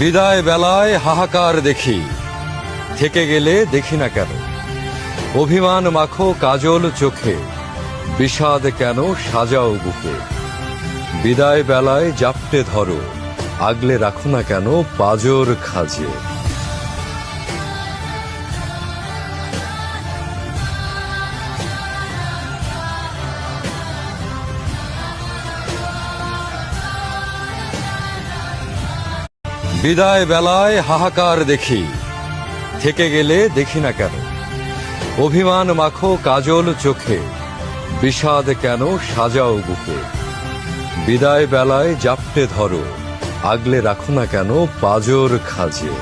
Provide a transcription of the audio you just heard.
বিদায় বেলায় হাহাকার দেখি, থেকে গেলে দেখি না কেন। অভিমান মাখো কাজল চোখে, বিষাদ কেন সাজাও বুকে। বিদায় বেলায় জাপটে ধরো, আগলে রাখো না কেন পাজর খাজে। বিদায় বেলায় হাহাকার দেখি, থেকে গেলে দেখি না কেন। অভিমান মাখো কাজল চোখে, বিষাদ কেন সাজাও বুকে। বিদায় বেলায় জাপটে ধরো, আগলে রাখো না কেন পাজর খাজে।